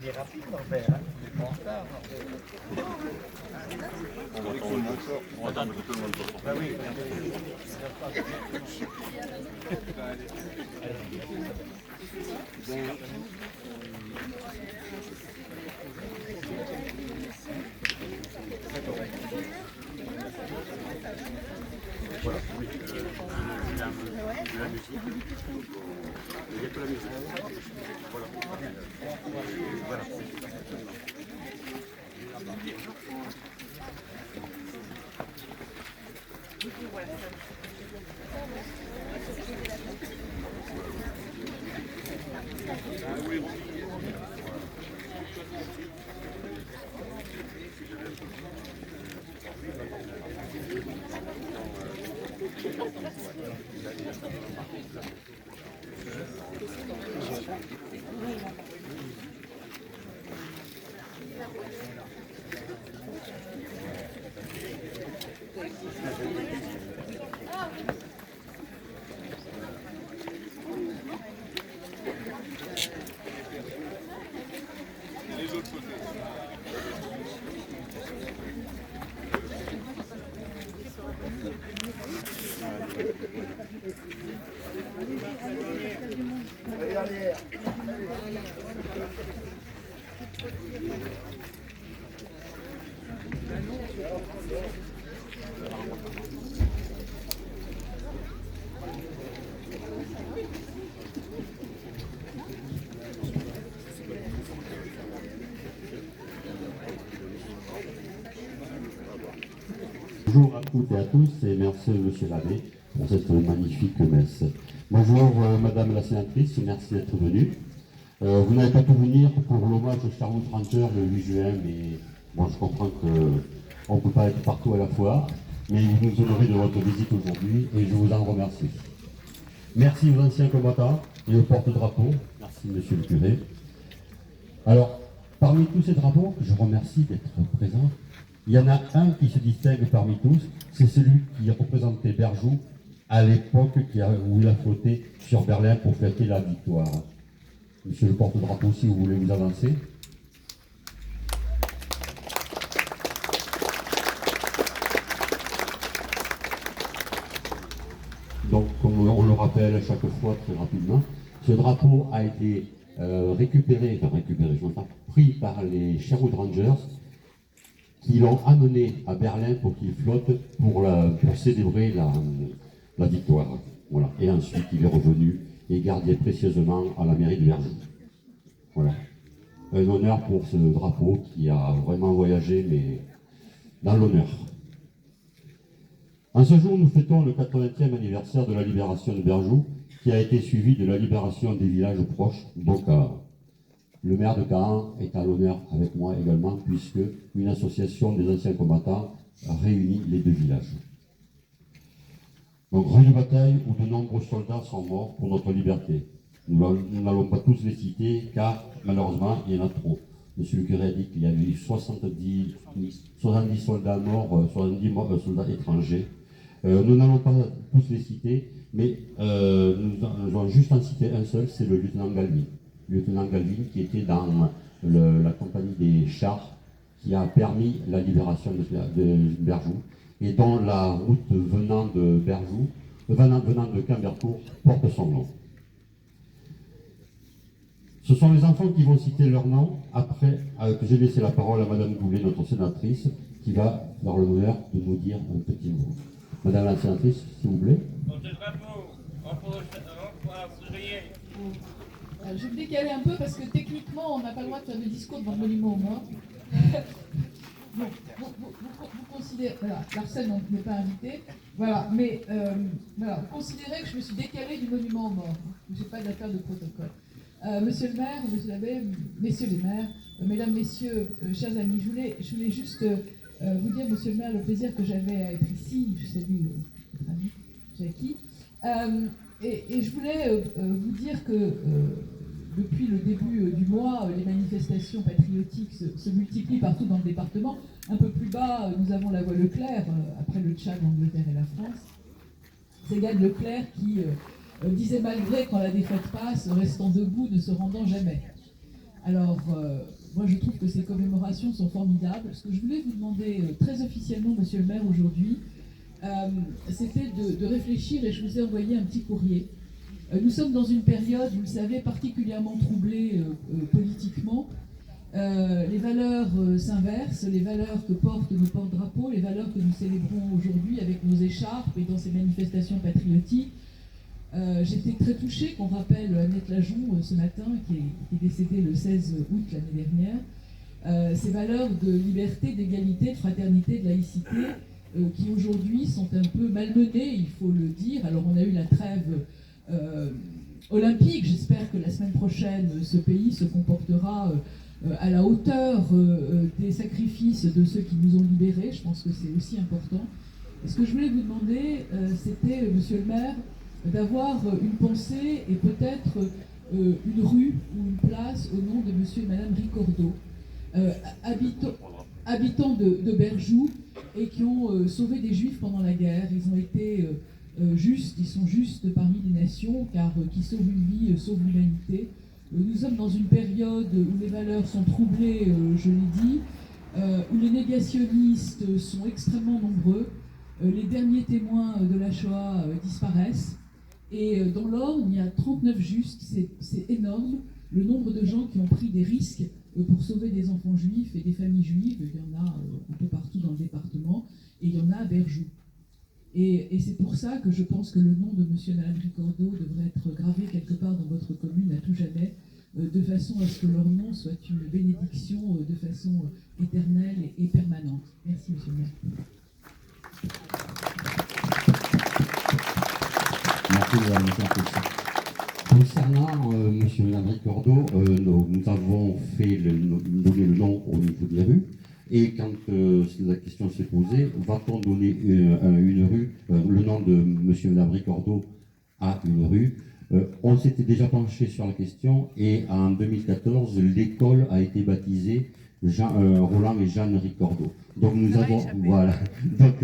Il est rapide, Norbert, hein. Il est pas en retard, On attend que tout le monde sorte. Ah oui. Voilà, oui, la musique. Il n'y a que la musique. Voilà. Voilà. Bonjour à toutes et à tous et merci Monsieur l'abbé pour cette magnifique messe. Bonjour Madame la sénatrice, merci d'être venue. Vous n'avez pas pu venir pour l'hommage au Sherwood Ranger le 8 juin, mais bon, je comprends qu'on ne peut pas être partout à la fois, mais vous nous honorez de votre visite aujourd'hui et je vous en remercie. Merci aux anciens combattants et aux porte-drapeaux. Merci Monsieur le curé. Alors, parmi tous ces drapeaux, je remercie d'être présent. Il y en a un qui se distingue parmi tous, c'est celui qui représentait Berjou à l'époque où il a flotté sur Berlin pour fêter la victoire. Monsieur le porte-drapeau, si vous voulez vous avancer. Donc, comme on le rappelle à chaque fois très rapidement, ce drapeau a été pris par les Sherwood Rangers, qui l'ont amené à Berlin pour qu'il flotte pour célébrer la victoire. Voilà. Et ensuite, il est revenu et gardé précieusement à la mairie de Berjou. Voilà. Un honneur pour ce drapeau qui a vraiment voyagé, mais dans l'honneur. En ce jour, nous fêtons le 80e anniversaire de la libération de Berjou, qui a été suivi de la libération des villages proches, donc le maire de Caen est à l'honneur avec moi également, puisque une association des anciens combattants réunit les deux villages. Donc, rue de bataille où de nombreux soldats sont morts pour notre liberté. Nous n'allons pas tous les citer, car malheureusement, il y en a trop. Monsieur le curé a dit qu'il y avait eu 70 soldats morts, 70 soldats étrangers. Nous n'allons pas tous les citer, mais nous allons juste en citer un seul, c'est le lieutenant Galvin. Lieutenant Galvin qui était dans la compagnie des chars qui a permis la libération de Berjou et dont la route venant de Berjou, venant de Quimbercourt porte son nom. Ce sont les enfants qui vont citer leur nom après que j'ai laissé la parole à Madame Goulet, notre sénatrice, qui va avoir l'honneur de nous dire un petit mot. Madame la sénatrice, s'il vous plaît. Je vais me décaler un peu parce que techniquement, on n'a pas le droit de faire de discours devant le monument aux morts. Bon, vous considérez, voilà, Larsen n'est pas invité, voilà, mais voilà, vous considérez que je me suis décalée du monument aux morts. Je n'ai pas d'affaire de protocole. Monsieur le maire, monsieur l'abbé, messieurs les maires, mesdames, messieurs, chers amis, je voulais juste vous dire, monsieur le maire, le plaisir que j'avais à être ici. Je salue votre ami Jackie. Et je voulais vous dire que depuis le début du mois, les manifestations patriotiques se multiplient partout dans le département. Un peu plus bas, nous avons la voie Leclerc, après le Tchad, l'Angleterre et la France. C'est Gad Leclerc qui disait malgré quand la défaite passe, restons debout, ne se rendant jamais. Alors, moi je trouve que ces commémorations sont formidables. Ce que je voulais vous demander très officiellement, monsieur le maire, aujourd'hui, c'était de réfléchir, et je vous ai envoyé un petit courrier. Nous sommes dans une période, vous le savez, particulièrement troublée politiquement. Les valeurs s'inversent, les valeurs que portent nos porte-drapeaux, les valeurs que nous célébrons aujourd'hui avec nos écharpes et dans ces manifestations patriotiques. J'étais très touchée qu'on rappelle Annette Lajon ce matin, qui est décédée le 16 août l'année dernière. Ces valeurs de liberté, d'égalité, de fraternité, de laïcité, qui aujourd'hui sont un peu malmenées, il faut le dire. Alors on a eu la trêve olympique, j'espère que la semaine prochaine, ce pays se comportera à la hauteur des sacrifices de ceux qui nous ont libérés. Je pense que c'est aussi important. Et ce que je voulais vous demander, c'était, monsieur le maire, d'avoir une pensée et peut-être une rue ou une place au nom de monsieur et madame Ricordo, habitants de Berjoux, et qui ont sauvé des juifs pendant la guerre. Ils ont été justes, ils sont justes parmi les nations, car qui sauve une vie, sauve l'humanité. Nous sommes dans une période où les valeurs sont troublées, je l'ai dit, où les négationnistes sont extrêmement nombreux. Les derniers témoins de la Shoah disparaissent. Et dans l'Orne, il y a 39 justes, c'est énorme, le nombre de gens qui ont pris des risques pour sauver des enfants juifs et des familles juives. Il y en a un peu partout dans le département, et il y en a à Berjoux. Et c'est pour ça que je pense que le nom de monsieur et madame Ricordo devrait être gravé quelque part dans votre commune à tout jamais, de façon à ce que leur nom soit une bénédiction de façon éternelle et permanente. Merci, monsieur le maire. Merci, madame la sénatrice. Concernant monsieur et madame Ricordo, nous avons donné le nom au niveau de la rue. Et quand la question s'est posée, va-t-on donner une rue, le nom de monsieur et madame Ricordo à une rue? On s'était déjà penché sur la question, et en 2014, l'école a été baptisée Roland et Jeanne Ricordo. Donc nous avons, voilà, donc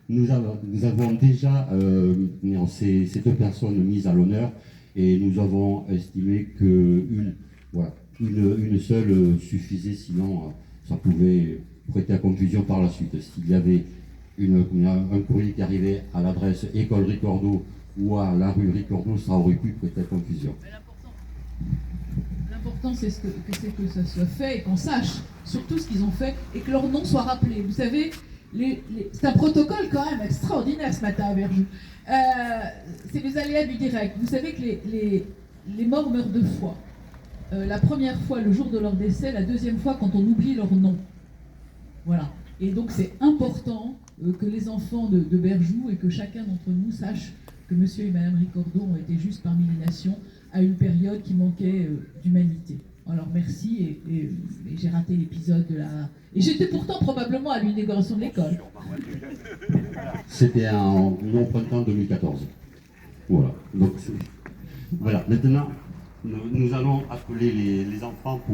nous avons déjà ces deux personnes mises à l'honneur, et nous avons estimé qu'une seule suffisait, sinon ça pouvait prêter à confusion par la suite. S'il y avait un courrier qui arrivait à l'adresse École Ricordo ou à la rue Ricordo, ça aurait pu prêter à confusion. L'important, c'est que ça soit fait et qu'on sache surtout ce qu'ils ont fait et que leur nom soit rappelé. Vous savez, c'est un protocole quand même extraordinaire ce matin à Berjoux. C'est les aléas du direct. Vous savez que les morts meurent deux fois. La première fois, le jour de leur décès, la deuxième fois, quand on oublie leur nom. Voilà. Et donc c'est important que les enfants de Berjoux et que chacun d'entre nous sache que monsieur et madame Ricordo ont été justes parmi les nations à une période qui manquait d'humanité. Alors merci, et j'ai raté l'épisode de la... Et j'étais pourtant probablement à l'inauguration de l'école. C'était au printemps 2014. Voilà. Donc, voilà. Maintenant, nous allons appeler les enfants pour...